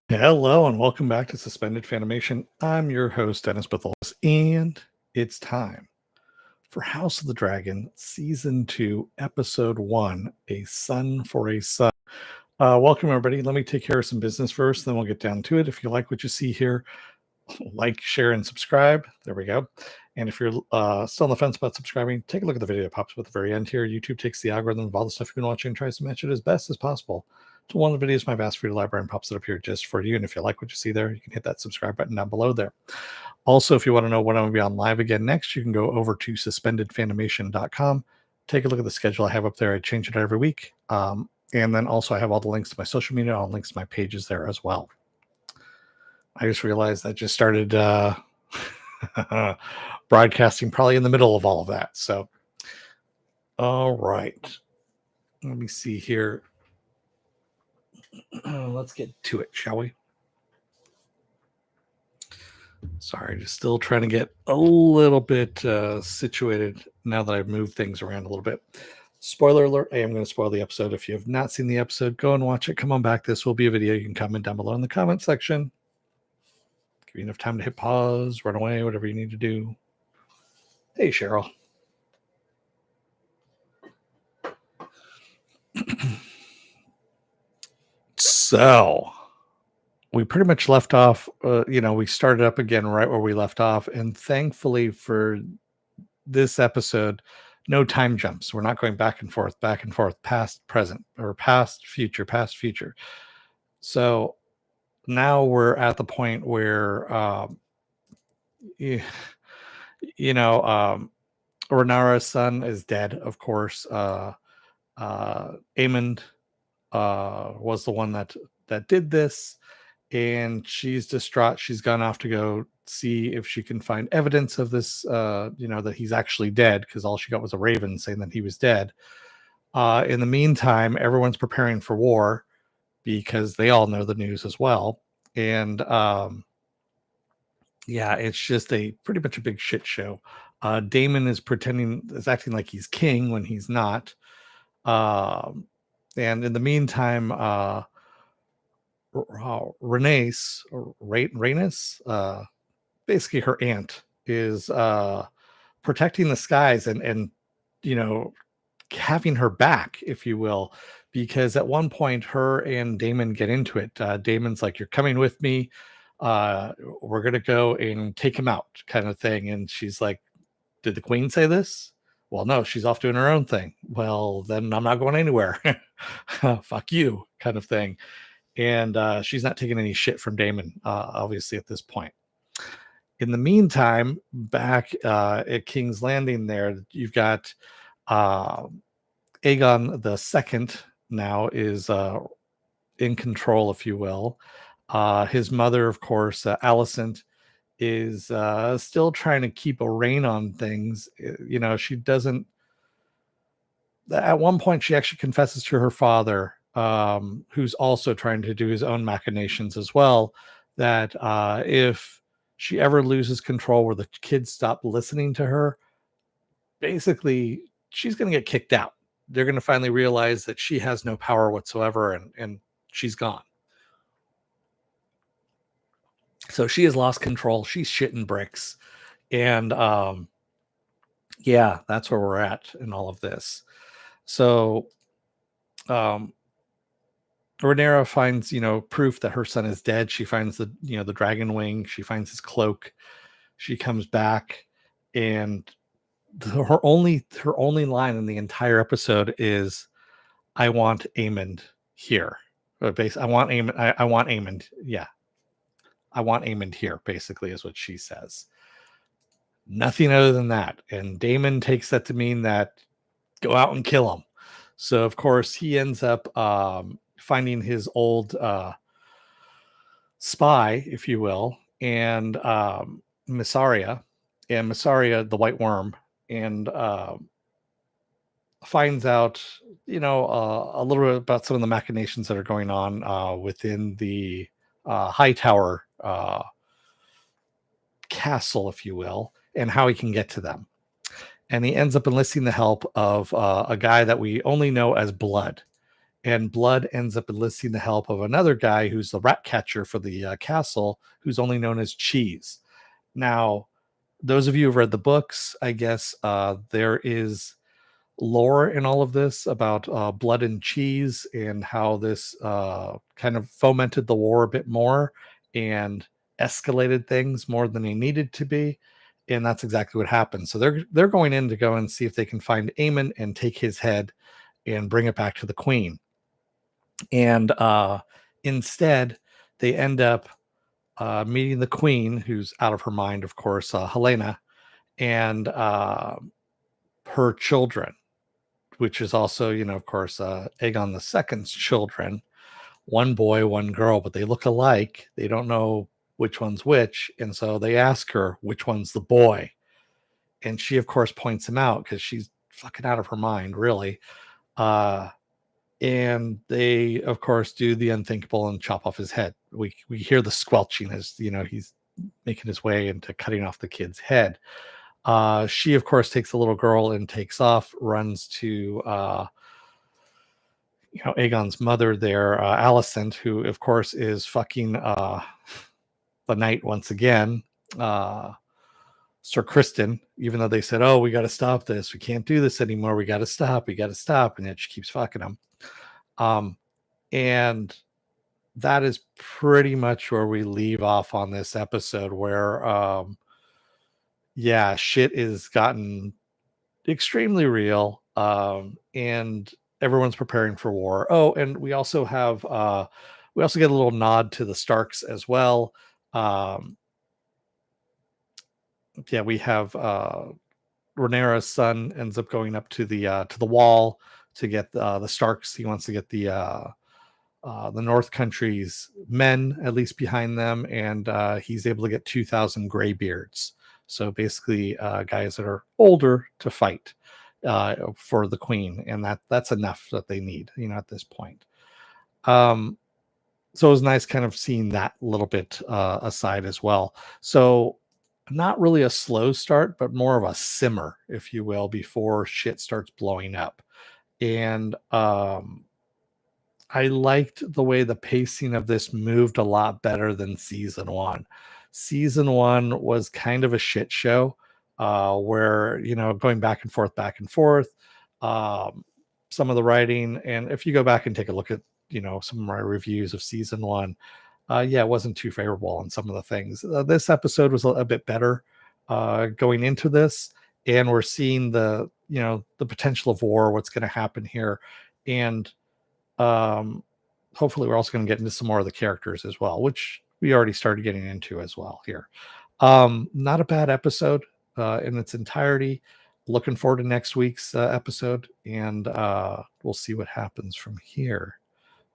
Hello and welcome back to Suspended Fanimation. I'm your host, Dennis Bithoulkas, and it's time for House of the Dragon, Season 2, Episode 1, A Son for a Son. Welcome, everybody. Let me take care of some business first, then we'll get down to it. If you like what you see here, like, share, and subscribe. There we go. And if you're still on the fence about subscribing, take a look at the video that pops up at the very end here. YouTube takes the algorithm of all the stuff you've been watching and tries to match it as best as possible to one of the videos my vast free library and pops it up here just for you. And if you like what you see there, you can hit that subscribe button down below there. Also, if you want to know when I'm going to be on live again next, you can go over to suspendedfanimation.com. Take a look at the schedule I have up there. I change it every week. And then also I have all the links to my social media, all the links to my pages there as well. I just realized I just started broadcasting probably in the middle of all of that. So, all right. Let me see here. Let's get to it, shall we? Sorry, just still trying to get a little bit situated now that I've moved things around a little bit. Spoiler alert, I am going to spoil the episode. If you have not seen the episode, go and watch it. Come on back. This will be a video. You can comment down below in the comment section. Give you enough time to hit pause, run away, whatever you need to do. Hey, Cheryl. So we pretty much left off, we started up again right where we left off. And thankfully for this episode, no time jumps. We're not going back and forth, past, present, or past, future. So now we're at the point where, Renara's son is dead, of course. Aemond was the one that did this, and she's distraught. She's gone off to go see if she can find evidence of this, that he's actually dead, because all she got was a raven saying that he was dead. In the meantime, everyone's preparing for war because they all know the news as well. And it's just pretty much a big shit show. Daemon is acting like he's king when he's not. And in the meantime, Rhaenys, basically her aunt, is protecting the skies and having her back, if you will, because at one point her and Daemon get into it. Daemon's like, "You're coming with me. We're gonna go and take him out," kind of thing. And she's like, "Did the queen say this?" "Well, no, she's off doing her own thing." "Well, then I'm not going anywhere." "Fuck you," kind of thing. And she's not taking any shit from Daemon, obviously, at this point. In the meantime, back at King's Landing there, you've got Aegon the Second now is in control, if you will. His mother, of course, Alicent, is still trying to keep a rein on things. She doesn't. At one point, she actually confesses to her father, who's also trying to do his own machinations as well, that if she ever loses control where the kids stop listening to her, basically she's going to get kicked out. They're going to finally realize that she has no power whatsoever, and she's gone. So she has lost control. She's shitting bricks. And that's where we're at in all of this. So Rhaenyra finds, proof that her son is dead. She finds the dragon wing. She finds his cloak. She comes back, and her only line in the entire episode is, "I want Aemond here." I want Aemond. I want Aemond. Yeah, I want Aemond here. Basically, is what she says. Nothing other than that. And Daemon takes that to mean that go out and kill him. So of course he ends up finding his old spy, if you will, and Mysaria, the White Worm, and finds out, a little bit about some of the machinations that are going on within the Hightower castle, if you will, and how he can get to them. And he ends up enlisting the help of a guy that we only know as Blood. and Blood ends up enlisting the help of another guy who's the rat catcher for the castle, who's only known as Cheese. Now, those of you who've read the books, I guess there is lore in all of this about Blood and Cheese and how this kind of fomented the war a bit more and escalated things more than they needed to be. And that's exactly what happened. So they're going in to go and see if they can find Aemon and take his head and bring it back to the queen. And instead, they end up meeting the queen, who's out of her mind, of course, Helena, and her children, which is also, of course, Aegon the Second's children. One boy, one girl, but they look alike. They don't know which one's which. And so they ask her which one's the boy. And she, of course, points him out because she's fucking out of her mind, really. And they, of course, do the unthinkable and chop off his head. We hear the squelching as, he's making his way into cutting off the kid's head. She, of course, takes the little girl and takes off, runs to Aegon's mother there, Alicent, who, of course, is fucking the knight once again, Sir Kristen, even though they said, oh, we got to stop this. We can't do this anymore. We got to stop. And yet she keeps fucking him. And that is pretty much where we leave off on this episode, where, shit is gotten extremely real. And everyone's preparing for war. Oh, and we also have we also get a little nod to the Starks as well. We have Rhaenyra's son ends up going up to the wall to get the Starks. He wants to get the North Country's men at least behind them, and he's able to get 2,000 graybeards. So basically, guys that are older to fight for the queen, and that's enough that they need, at this point. So it was nice kind of seeing that little bit aside as well. So not really a slow start, but more of a simmer, if you will, before shit starts blowing up. And I liked the way the pacing of this moved a lot better than season one. Season one was kind of a shit show, where, going back and forth. Some of the writing, and if you go back and take a look at, some of my reviews of season one, it wasn't too favorable on some of the things. This episode was a bit better going into this, and we're seeing the potential of war, what's going to happen here, and hopefully we're also going to get into some more of the characters as well, which we already started getting into as well here. Not a bad episode in its entirety. Looking forward to next week's episode, and we'll see what happens from here.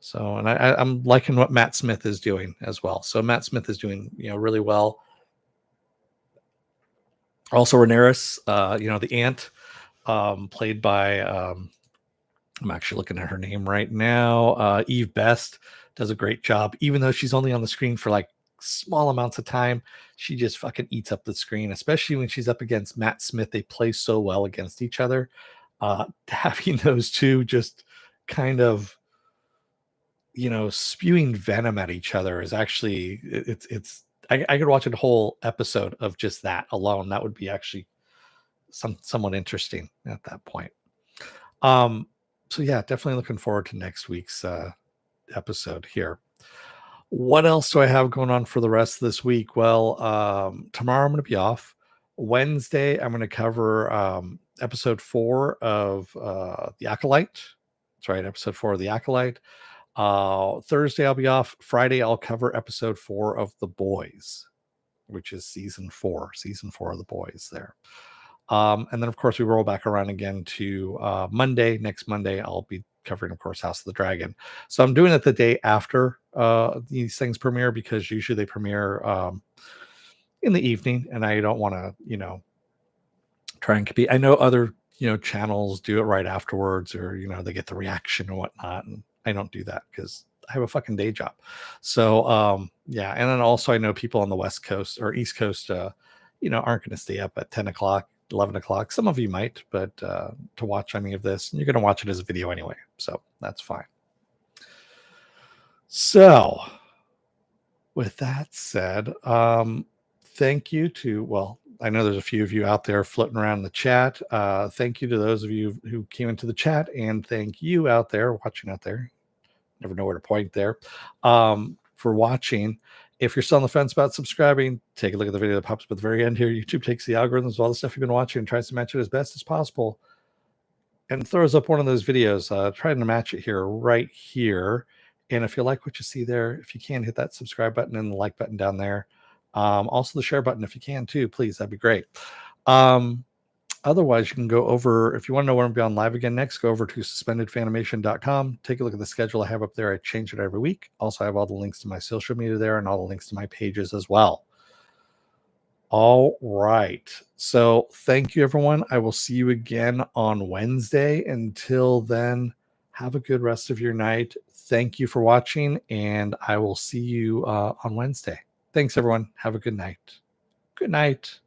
So, and I'm liking what Matt Smith is doing as well. So Matt Smith is doing, really well. Also, Rhaenyra, the aunt, played by, I'm actually looking at her name right now. Eve Best does a great job, even though she's only on the screen for like small amounts of time. She just fucking eats up the screen, especially when she's up against Matt Smith. They play so well against each other. Having those two just kind of, spewing venom at each other is actually, I could watch a whole episode of just that alone. That would be actually somewhat interesting at that point. So yeah, definitely looking forward to next week's episode here. What else do I have going on for the rest of this week? Well, tomorrow I'm going to be off. Wednesday, I'm going to cover episode 4 of The Acolyte. That's right, episode 4 of The Acolyte. Thursday, I'll be off. Friday, I'll cover episode 4 of The Boys, which is season 4 of The Boys there. And then, of course, we roll back around again to Monday. Next Monday, I'll be covering, of course, House of the Dragon. So I'm doing it the day after these things premiere, because usually they premiere in the evening, and I don't want to, try and compete. I know other, channels do it right afterwards, or, they get the reaction and whatnot. And I don't do that because I have a fucking day job. So, and then also I know people on the West Coast or East Coast, aren't going to stay up at 10 o'clock. 11 o'clock. Some of you might, but to watch any of this, you're going to watch it as a video anyway. So that's fine. So, with that said, thank you to, well, I know there's a few of you out there floating around in the chat. Thank you to those of you who came into the chat, and thank you out there watching out there. Never know where to point there. For watching. If you're still on the fence about subscribing, take a look at the video that pops up at the very end here. YouTube takes the algorithms of all the stuff you've been watching and tries to match it as best as possible, and throws up one of those videos, trying to match it here, right here. And if you like what you see there, if you can, hit that subscribe button and the like button down there. Also the share button, if you can too, please, that'd be great. Otherwise, you can go over, if you want to know when I'm going live again next, go over to suspendedfanimation.com. Take a look at the schedule I have up there. I change it every week. Also, I have all the links to my social media there and all the links to my pages as well. All right. So thank you, everyone. I will see you again on Wednesday. Until then, have a good rest of your night. Thank you for watching, and I will see you on Wednesday. Thanks, everyone. Have a good night. Good night.